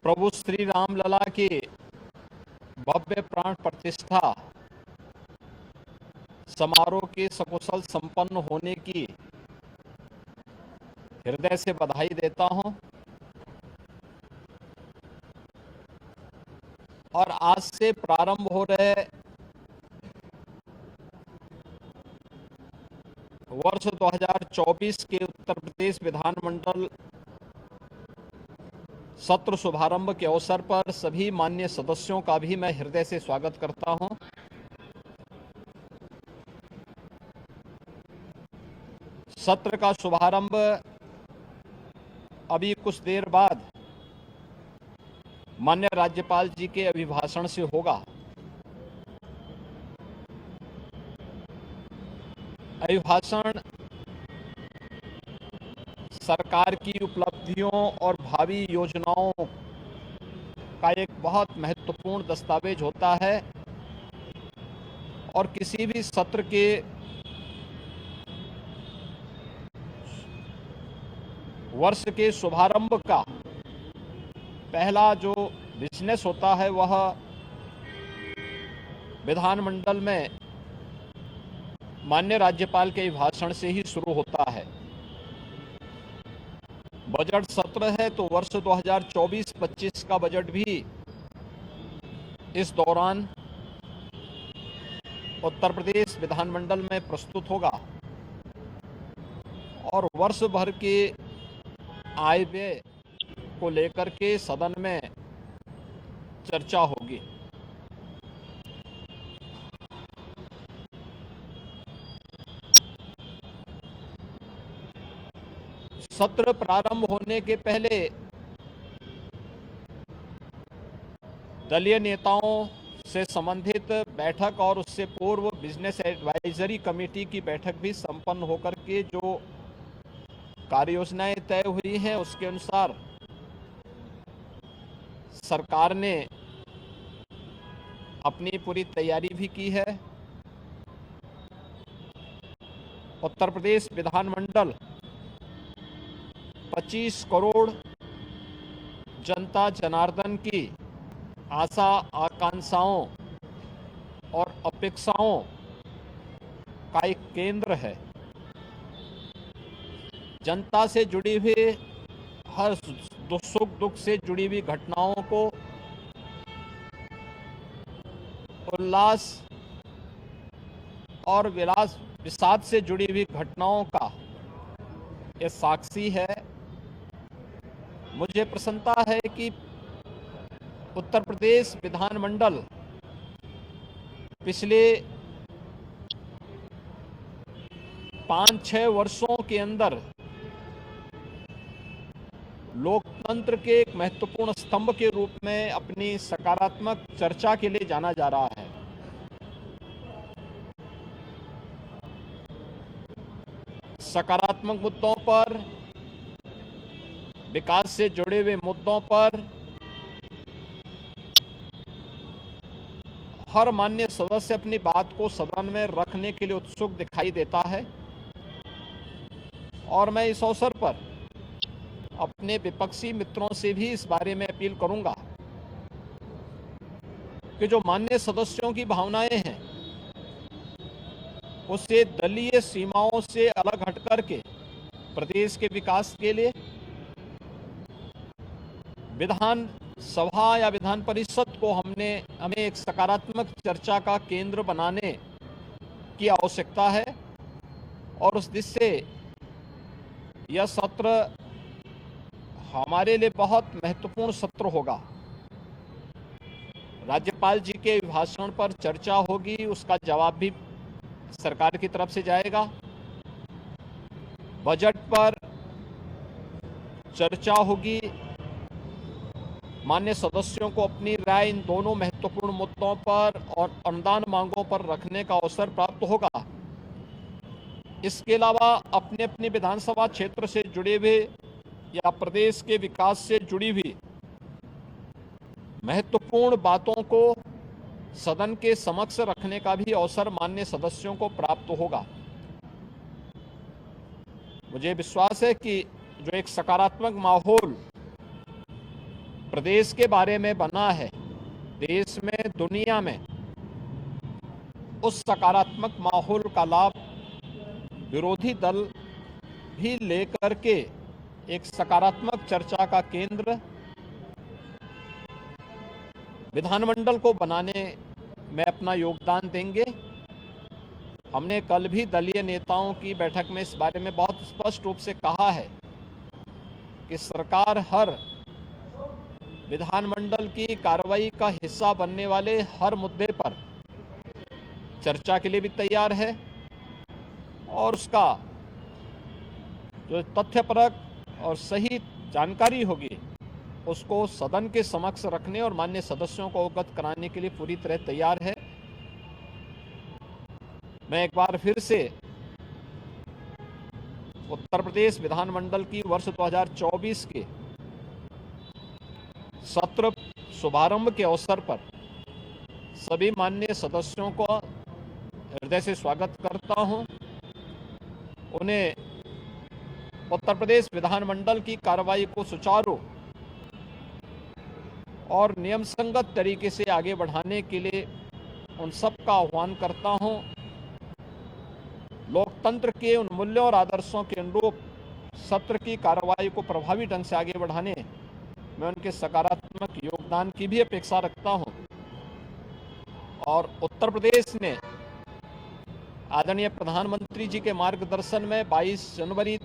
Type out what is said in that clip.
प्रभु श्री रामलला की भव्य प्राण प्रतिष्ठा समारोह के सकुशल संपन्न होने की हृदय से बधाई देता हूं और आज से प्रारंभ हो रहे वर्ष 2024 के उत्तर प्रदेश विधानमंडल सत्र शुभारंभ के अवसर पर सभी माननीय सदस्यों का भी मैं हृदय से स्वागत करता हूं। सत्र का शुभारंभ अभी कुछ देर बाद माननीय राज्यपाल जी के अभिभाषण से होगा। अभिभाषण सरकार की उपलब्धियों और भावी योजनाओं का एक बहुत महत्वपूर्ण दस्तावेज होता है और किसी भी सत्र के वर्ष के शुभारंभ का पहला जो बिजनेस होता है वह विधानमंडल में माननीय राज्यपाल के भाषण से ही शुरू होता है। बजट सत्र है तो वर्ष 2024-25 का बजट भी इस दौरान उत्तर प्रदेश विधानमंडल में प्रस्तुत होगा और वर्ष भर के आय व्यय को लेकर के सदन में चर्चा होगी। सत्र प्रारंभ होने के पहले दलीय नेताओं से संबंधित बैठक और उससे पूर्व बिजनेस एडवाइजरी कमेटी की बैठक भी संपन्न होकर के जो कार्य योजनाएं तय हुई हैं उसके अनुसार सरकार ने अपनी पूरी तैयारी भी की है। उत्तर प्रदेश विधानमंडल 25 करोड़ जनता जनार्दन की आशा आकांक्षाओं और अपेक्षाओं का एक केंद्र है। जनता से जुड़ी हुई हर सुख दुख से जुड़ी हुई घटनाओं को उल्लास और विषाद से जुड़ी हुई घटनाओं का ये साक्षी है। मुझे प्रसन्नता है कि उत्तर प्रदेश विधानमंडल पिछले 5-6 वर्षों के अंदर लोकतंत्र के एक महत्वपूर्ण स्तंभ के रूप में अपनी सकारात्मक चर्चा के लिए जाना जा रहा है। सकारात्मक मुद्दों पर, विकास से जुड़े हुए मुद्दों पर हर माननीय सदस्य अपनी बात को सदन में रखने के लिए उत्सुक दिखाई देता है और मैं इस अवसर पर अपने विपक्षी मित्रों से भी इस बारे में अपील करूंगा कि जो माननीय सदस्यों की भावनाएं हैं उससे दलीय सीमाओं से अलग हटकर के प्रदेश के विकास के लिए विधान सभा या विधान परिषद को हमें एक सकारात्मक चर्चा का केंद्र बनाने की आवश्यकता है और उस दिशा से यह सत्र हमारे लिए बहुत महत्वपूर्ण सत्र होगा। राज्यपाल जी के भाषण पर चर्चा होगी, उसका जवाब भी सरकार की तरफ से जाएगा। बजट पर चर्चा होगी, माननीय सदस्यों को अपनी राय इन दोनों महत्वपूर्ण मुद्दों पर और अनुदान मांगों पर रखने का अवसर प्राप्त होगा। इसके अलावा अपने अपने विधानसभा क्षेत्र से जुड़े हुए या प्रदेश के विकास से जुड़ी हुई महत्वपूर्ण बातों को सदन के समक्ष रखने का भी अवसर माननीय सदस्यों को प्राप्त होगा। मुझे विश्वास है कि जो एक सकारात्मक माहौल प्रदेश के बारे में बना है, देश में, दुनिया में, उस सकारात्मक माहौल का लाभ विरोधी दल भी लेकर के एक सकारात्मक चर्चा का केंद्र विधानमंडल को बनाने में अपना योगदान देंगे। हमने कल भी दलीय नेताओं की बैठक में इस बारे में बहुत स्पष्ट रूप से कहा है कि सरकार हर विधानमंडल की कार्रवाई का हिस्सा बनने वाले हर मुद्दे पर चर्चा के लिए भी तैयार है और उसका जो तथ्यपरक और सही जानकारी होगी उसको सदन के समक्ष रखने और माननीय सदस्यों को अवगत कराने के लिए पूरी तरह तैयार है। मैं एक बार फिर से उत्तर प्रदेश विधानमंडल की वर्ष 2024 के सत्र शुभारंभ के अवसर पर सभी माननीय सदस्यों को हृदय से स्वागत करता हूं। उन्हें उत्तर प्रदेश विधानमंडल की कार्रवाई को सुचारू और नियम संगत तरीके से आगे बढ़ाने के लिए उन सब का आह्वान करता हूं। लोकतंत्र के उन मूल्यों और आदर्शों के अनुरूप सत्र की कार्रवाई को प्रभावी ढंग से आगे बढ़ाने में उनके सकारात्मक योगदान की भी अपेक्षा रखता हूं और उत्तर प्रदेश ने आदरणीय प्रधानमंत्री जी के मार्गदर्शन में 22 जनवरी